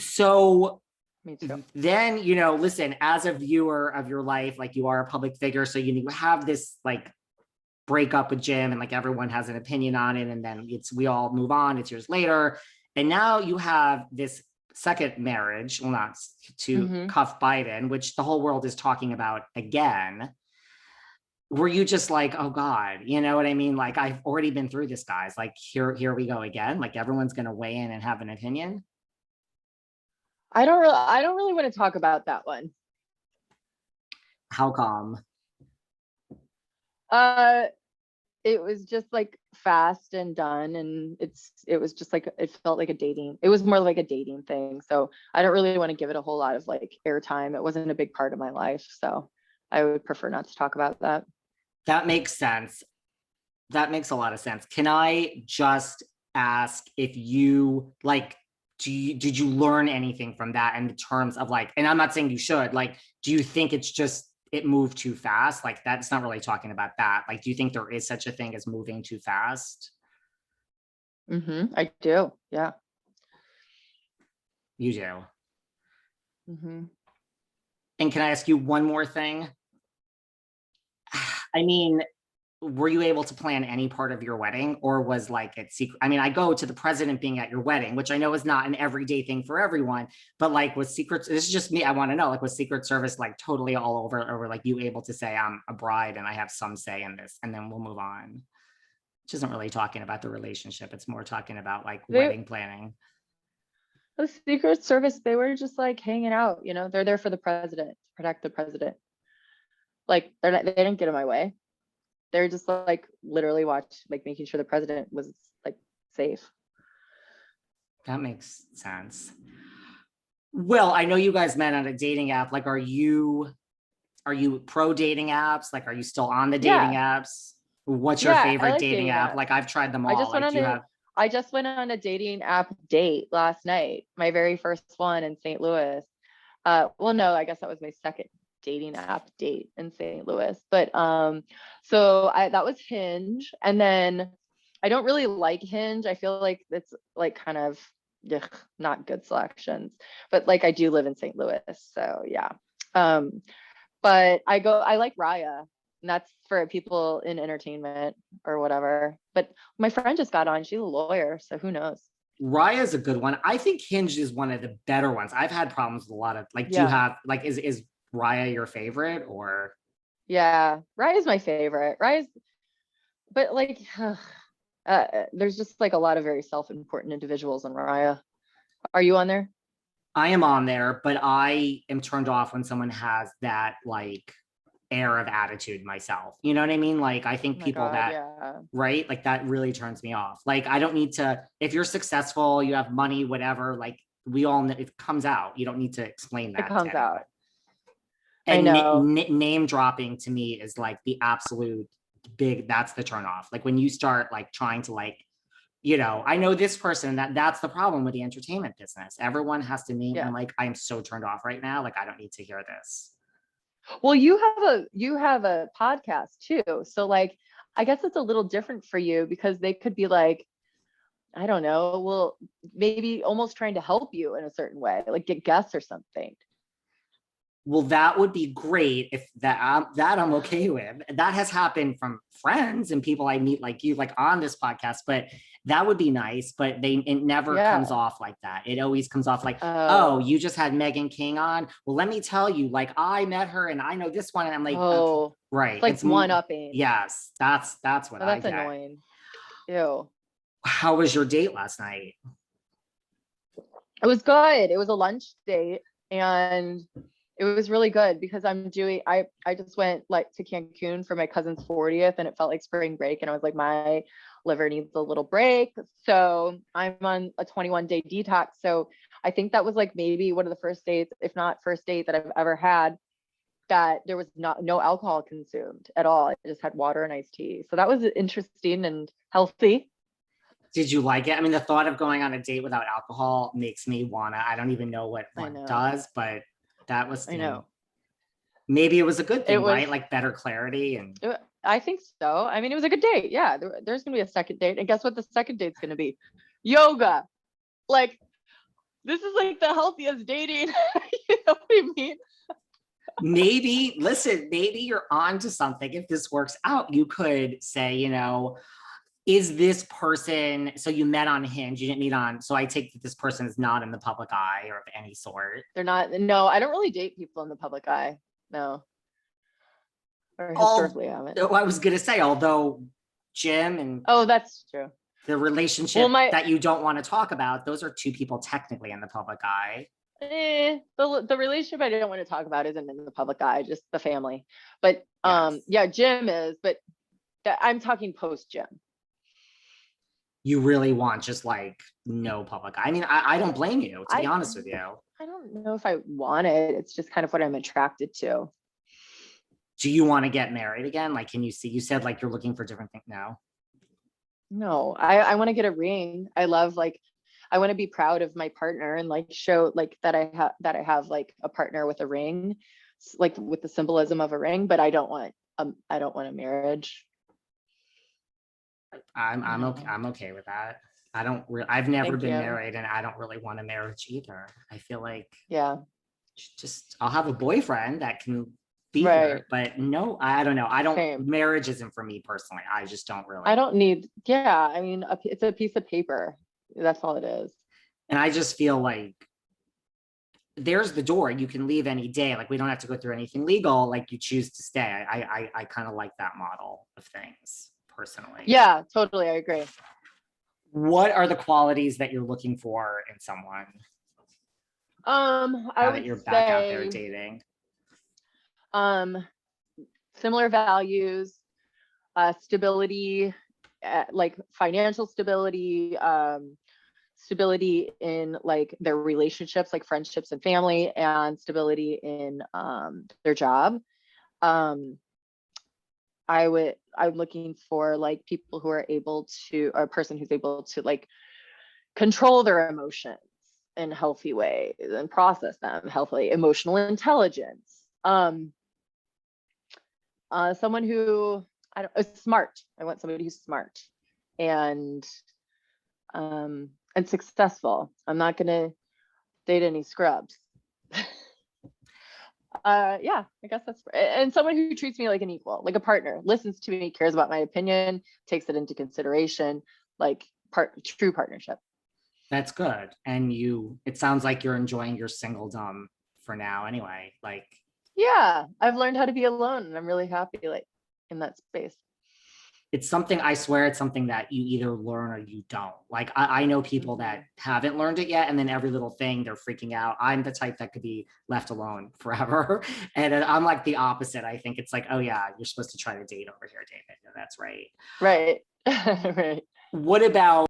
So Me too. then, listen, as a viewer of your life, like you are a public figure, so you have this like breakup with Jim, and like everyone has an opinion on it, and then we all move on. It's years later, and now you have this second marriage, well, not to Cuffe Biden, which the whole world is talking about again. Were you just like, oh God, you know what I mean? Like, I've already been through this, guys. Like, here we go again. Like, everyone's gonna weigh in and have an opinion. I don't really want to talk about that one. How come? It was just like fast and done, and it was just like, it felt like it was more like a dating thing. So I don't really want to give it a whole lot of like airtime. It wasn't a big part of my life, so I would prefer not to talk about that. That makes sense. That makes a lot of sense. Can I just ask if you like, did you learn anything from that in terms of like, and I'm not saying you should, like, do you think it's just, it moved too fast? Like, that's not really talking about that. Like, do you think there is such a thing as moving too fast? I do. Yeah. You do. And can I ask you one more thing? I mean, were you able to plan any part of your wedding, or was like it secret? I mean, I go to the president being at your wedding, which I know is not an everyday thing for everyone, but like was secret, this is just me, I want to know, like, was Secret Service like totally all over, or were like you able to say I'm a bride and I have some say in this, and then we'll move on? Which isn't really talking about the relationship, it's more talking about like wedding planning. The Secret Service, they were just like hanging out, they're there for the president, to protect the president. Like, they didn't get in my way. They're just like literally making sure the president was like safe. That makes sense. Well, I know you guys met on a dating app. Like, are you pro dating apps? Like, are you still on the dating apps? What's your favorite dating app? Like, I've tried them all. I just went on a dating app date last night, my very first one in St. Louis. Well, no, I guess that was my second dating app date in St. Louis. But so that was Hinge. And then I don't really like Hinge. I feel like it's like kind of not good selections. But like, I do live in St. Louis, so yeah. But I like Raya, and that's for people in entertainment or whatever. But my friend just got on, she's a lawyer, so who knows? Raya is a good one. I think Hinge is one of the better ones. I've had problems with a lot of like, do you have like, is Raya your favorite, or? Yeah, Raya's my favorite. But like, there's just like a lot of very self-important individuals on Raya. Are you on there? I am on there, but I am turned off when someone has that like air of attitude myself. You know what I mean? Like, I think people right? Like, that really turns me off. Like, I don't need to, if you're successful, you have money, whatever, like, we all know it comes out. You don't need to explain that. It comes out. And name dropping to me is like the absolute that's the turn off. Like, when you start like trying to like, I know this person, that's the problem with the entertainment business. Everyone has to name. I'm like, I am so turned off right now. Like, I don't need to hear this. Well, you have a podcast too. So like, I guess it's a little different for you, because they could be like, I don't know, well, maybe almost trying to help you in a certain way, like get guests or something. Well, that would be great if that I'm okay with. That has happened from friends and people I meet like you, like on this podcast, but that would be nice. But it never comes off like that. It always comes off like, oh, you just had Meghan King on. Well, let me tell you, like, I met her and I know this one. And I'm like, okay, right. It's like one-upping. Yes, that's what that's annoying. Ew. How was your date last night? It was good. It was a lunch date, and it was really good because I just went like to Cancun for my cousin's 40th, and it felt like spring break, and I was like, my liver needs a little break. So I'm on a 21-day detox. So I think that was like maybe one of the first dates, if not first date, that I've ever had that there was no alcohol consumed at all. I just had water and iced tea. So that was interesting and healthy. Did you like it? I mean, the thought of going on a date without alcohol makes me I don't even know what does, but that was, maybe it was a good thing, right? Like better clarity. I think so. I mean, it was a good date. Yeah. There's going to be a second date. And guess what the second date's going to be? Yoga. Like, This is like the healthiest dating. You know what I mean? Maybe, listen, maybe you're on to something. If this works out, you could say, you know, is this person, so you met on Hinge, you didn't meet on, so I take that this person is not in the public eye or of any sort. They're not, no, I don't really date people in the public eye. No. Or All, historically haven't. I was going to say, although Jim and Oh, that's true. the relationship that you don't want to talk about, those are two people technically in the public eye. The relationship I don't want to talk about isn't in the public eye, just the family. But Yes. yeah, Jim is, but I'm talking post Jim. You really want just like no public eye. I mean, I don't blame you, to be honest with you. I don't know if I want it. It's just kind of what I'm attracted to. Do you want to get married again? Like, can you see, you said like you're looking for different things now. No, I want to get a ring. I love, like, I want to be proud of my partner and like show like that I have like a partner with a ring, like with the symbolism of a ring, but I don't want a marriage. I'm okay with that. I've never been married and I don't really want a marriage either. I feel like, yeah, just I'll have a boyfriend that can be right here, but no, I don't know. Same. Marriage isn't for me personally. I just don't really. I don't need, yeah, I mean, it's a piece of paper. That's all it is. And I just feel like there's the door. You can leave any day. Like, we don't have to go through anything legal. Like, you choose to stay. I kind of like that model of things personally. Yeah, totally. I agree. What are the qualities that you're looking for in someone? I would you're say, back out there dating. Similar values, stability, like financial stability, stability in like their relationships, like friendships and family, and stability in their job. I'm looking for like people who are able to, or a person who's able to like control their emotions in healthy ways and process them healthily. Emotional intelligence. Someone who is smart. I want somebody who's smart and successful. I'm not gonna date any scrubs. Yeah, I guess that's, and someone who treats me like an equal, like a partner, listens to me, cares about my opinion, takes it into consideration, like true partnership. That's good. And it sounds like you're enjoying your singledom for now anyway. Like, yeah, I've learned how to be alone and I'm really happy like in that space. It's something, I swear, it's something that you either learn or you don't. Like, I know people that haven't learned it yet, and then every little thing they're freaking out. I'm the type that could be left alone forever. And I'm like the opposite. I think it's like, oh yeah, you're supposed to try to date over here, David. No, that's right. Right. Right. What about